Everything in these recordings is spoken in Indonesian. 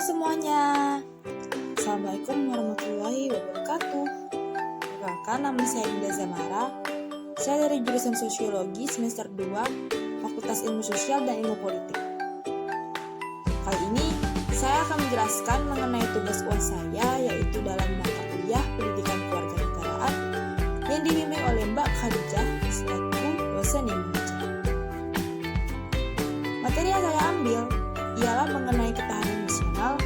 semuanya, Assalamualaikum warahmatullahi wabarakatuh. Perkenalkan, nama saya Indah Zamara. Saya dari jurusan Sosiologi semester 2, Fakultas Ilmu Sosial dan Ilmu Politik. Kali ini, saya akan menjelaskan mengenai tugas UAS saya, yaitu dalam mata kuliah Pendidikan Kewarganegaraan yang dibimbing oleh Mbak Khadijah selaku dosen Indonesia. Materi yang saya ambil ialah mengenai ketahanan nasional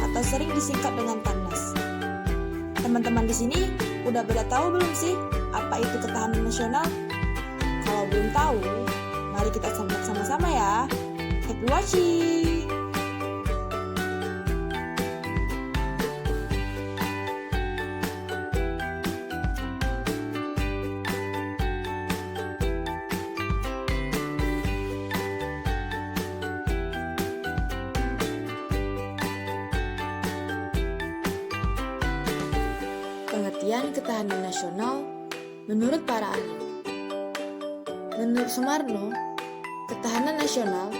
atau sering disingkat dengan TANNAS. Teman-teman di sini udah pada tahu belum sih apa itu ketahanan nasional? Kalau belum tahu, mari kita simak sama-sama ya. Happy watching! Pengertian ketahanan nasional menurut para ahli. Menurut Sumarno, ketahanan nasional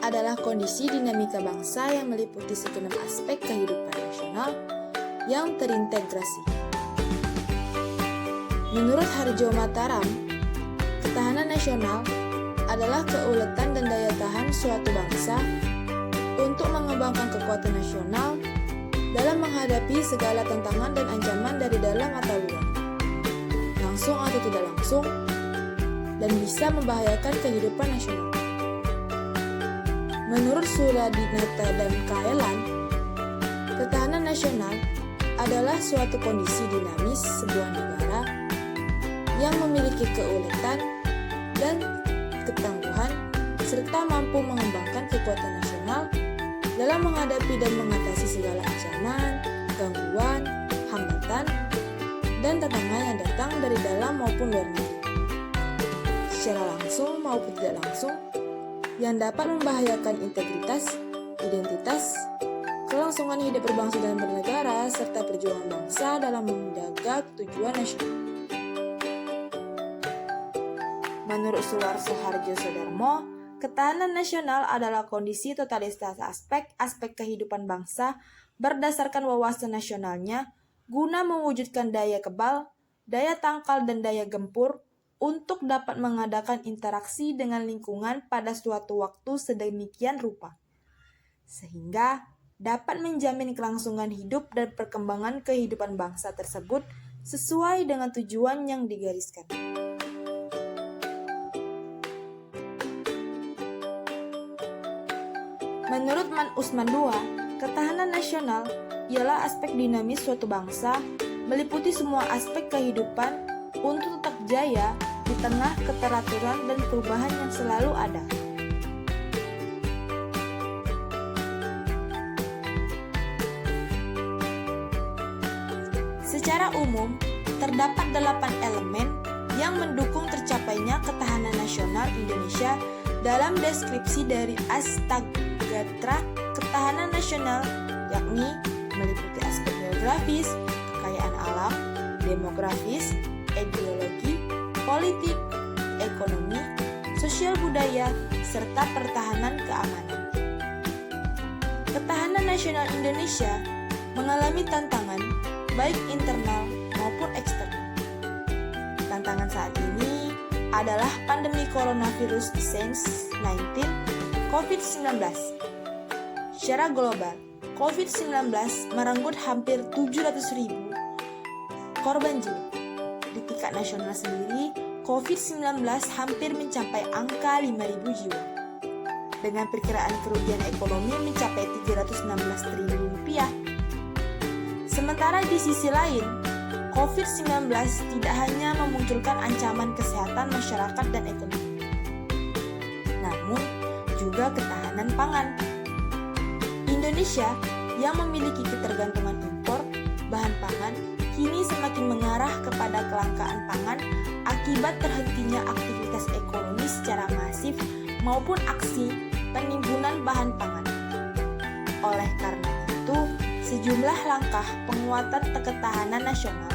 adalah kondisi dinamika bangsa yang meliputi segenap aspek kehidupan nasional yang terintegrasi. Menurut Harjo Mataram, ketahanan nasional adalah keuletan dan daya tahan suatu bangsa untuk mengembangkan kekuatan nasional dalam menghadapi segala tantangan dan ancaman dari dalam atau luar, langsung atau tidak langsung, dan bisa membahayakan kehidupan nasional. Menurut Suradinata dan Kaelan, ketahanan nasional adalah suatu kondisi dinamis sebuah negara yang memiliki keuletan dan ketangguhan serta mampu mengembangkan kekuatan nasional dalam menghadapi dan mengatasi segala ancaman, gangguan, hambatan, dan tantangan yang datang dari dalam maupun luar negeri, secara langsung maupun tidak langsung, yang dapat membahayakan integritas, identitas, kelangsungan hidup berbangsa dan bernegara, serta perjuangan bangsa dalam menjaga tujuan nasional. Menurut Suwarso Harjosoedarmo, ketahanan nasional adalah kondisi totalitas aspek-aspek kehidupan bangsa berdasarkan wawasan nasionalnya guna mewujudkan daya kebal, daya tangkal, dan daya gempur untuk dapat mengadakan interaksi dengan lingkungan pada suatu waktu sedemikian rupa, sehingga dapat menjamin kelangsungan hidup dan perkembangan kehidupan bangsa tersebut sesuai dengan tujuan yang digariskan. Menurut Usman II, ketahanan nasional ialah aspek dinamis suatu bangsa, meliputi semua aspek kehidupan untuk tetap jaya di tengah keteraturan dan perubahan yang selalu ada. Secara umum, terdapat 8 elemen yang mendukung tercapainya ketahanan nasional Indonesia dalam deskripsi dari Astagatra ketahanan nasional, yakni meliputi aspek geografis, kekayaan alam, demografis, ideologi, politik, ekonomi, sosial budaya, serta pertahanan keamanan. Ketahanan nasional Indonesia mengalami tantangan baik internal maupun eksternal. Tantangan saat ini adalah pandemi coronavirus (19) COVID-19. Secara global, COVID-19 merenggut hampir 700.000 korban jiwa. Di tingkat nasional sendiri, COVID-19 hampir mencapai angka 5.000 jiwa, dengan perkiraan kerugian ekonomi mencapai 316 triliun rupiah. Sementara di sisi lain, COVID-19 tidak hanya memunculkan ancaman kesehatan masyarakat dan ekonomi, namun juga ketahanan pangan. Indonesia yang memiliki ketergantungan impor bahan pangan kini semakin mengarah kepada kelangkaan pangan akibat terhentinya aktivitas ekonomi secara masif maupun aksi penimbunan bahan pangan. Oleh karena itu, sejumlah langkah penguatan ketahanan nasional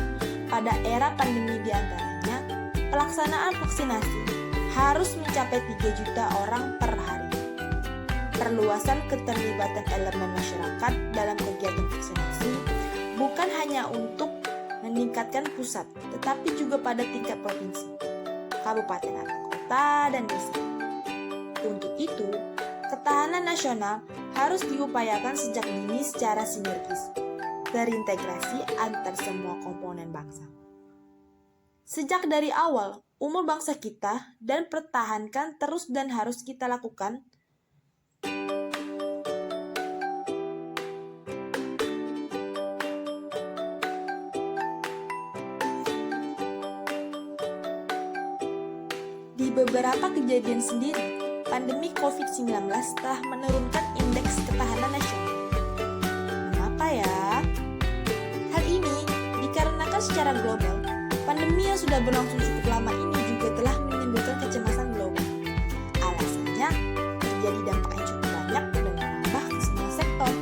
pada era pandemi diantaranya pelaksanaan vaksinasi harus mencapai 3 juta orang per hari. perluasan keterlibatan elemen masyarakat dalam kegiatan vaksinasi bukan hanya untuk meningkatkan pusat, tetapi juga pada tingkat provinsi, kabupaten atau kota, dan desa. Untuk itu, ketahanan nasional harus diupayakan sejak dini secara sinergis, terintegrasi antar semua komponen bangsa. Sejak dari awal, umur bangsa kita dan pertahankan terus dan harus kita lakukan. Di beberapa kejadian sendiri, pandemi COVID-19 telah menurunkan indeks ketahanan nasional. Mengapa ya? Hal ini dikarenakan secara global, pandemi yang sudah berlangsung cukup lama ini juga telah menimbulkan kecemasan global. Alasannya, terjadi dampak yang cukup banyak dan menambah ke semua sektor.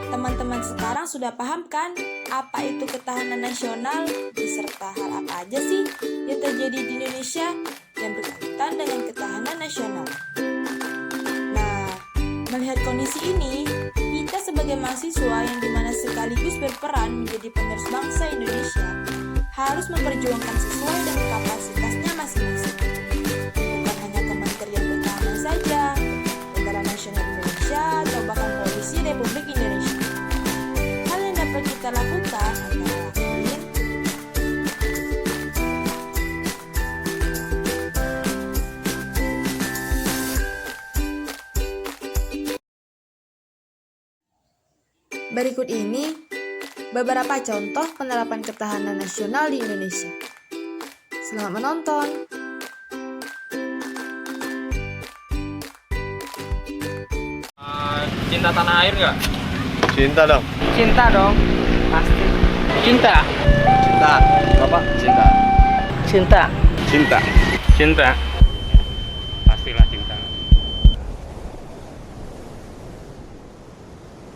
Teman-teman sekarang sudah paham kan apa itu ketahanan nasional beserta hal apa aja sih yang terjadi di Indonesia yang berkaitan dengan ketahanan nasional? Nah, melihat kondisi ini, kita sebagai mahasiswa yang dimana sekaligus berperan menjadi penerus bangsa Indonesia harus memperjuangkan sesuai dengan kapasitasnya masing-masing. Bukan hanya Kementerian Pertahanan saja, Tentara Nasional Indonesia, atau bahkan Polisi Republik Indonesia. Hal yang dapat kita lakukan antara lain berikut ini beberapa contoh penerapan ketahanan nasional di Indonesia. Selamat menonton. Cinta tanah air nggak? Cinta dong. Cinta dong, pasti. Cinta. Cinta. Bapak cinta. Cinta. Cinta. Cinta. Pastilah cinta.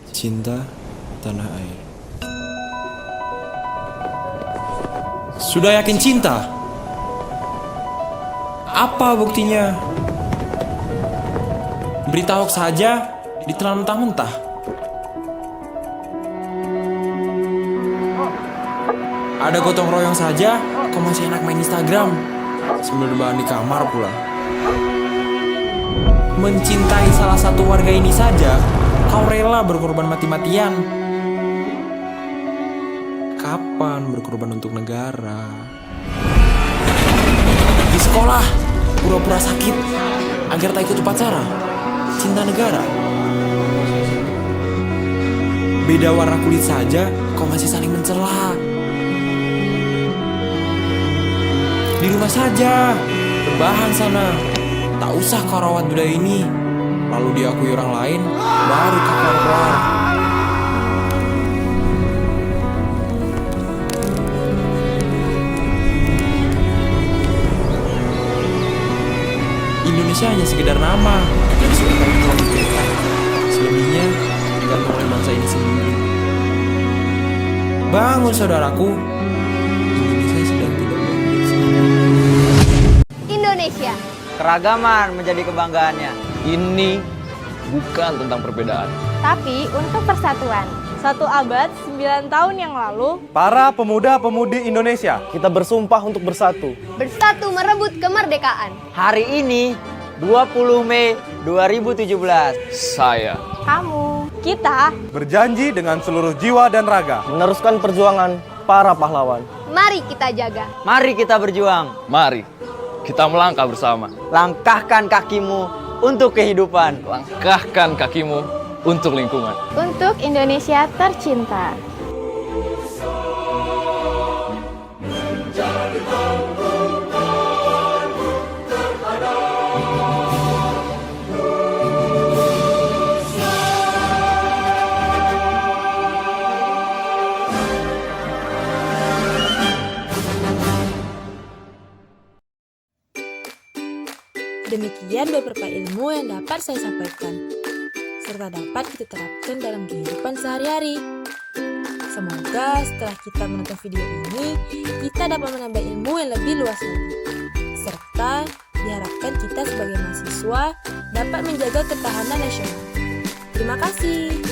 Cinta tanah air. Sudah yakin cinta? Apa buktinya? Berita hoax saja ditelan mentah-mentah. Ada gotong royong saja, kau masih enak main Instagram sambil rebahan di kamar pula. Mencintai salah satu warga ini saja, kau rela berkorban mati-matian. Kapan berkorban untuk negara? Di sekolah, pura-pura sakit agar tak ikut upacara. Cinta negara. Beda warna kulit saja, kau masih saling mencela. Di rumah saja, rebahan sana. Tak usah kau rawat budaya ini. Lalu diakui orang lain, baru kau keluar. Indonesia hanya sekedar nama dan sudah terlalu dipikirkan. Selebihnya digantung oleh bangsa ini sendiri. Bangun saudaraku, Indonesia sedang tidak baik-baik saja. Indonesia. Keragaman menjadi kebanggaannya. Ini bukan tentang perbedaan. Tapi untuk persatuan. 1 abad 9 tahun yang lalu, para pemuda-pemudi Indonesia, Kita bersumpah untuk bersatu. bersatu merebut kemerdekaan. Hari ini 20 Mei 2017. Saya Kamu, kita, berjanji dengan seluruh jiwa dan raga meneruskan perjuangan para pahlawan. mari kita jaga. Mari kita berjuang. Mari kita melangkah bersama. Langkahkan kakimu untuk kehidupan. Langkahkan kakimu untuk lingkungan. Untuk Indonesia tercinta. Demikian beberapa ilmu yang dapat saya sampaikan, serta dapat kita terapkan dalam kehidupan sehari-hari. Semoga setelah kita menonton video ini, kita dapat menambah ilmu yang lebih luas lagi, serta serta diharapkan kita sebagai mahasiswa dapat menjaga ketahanan nasional. Terima kasih.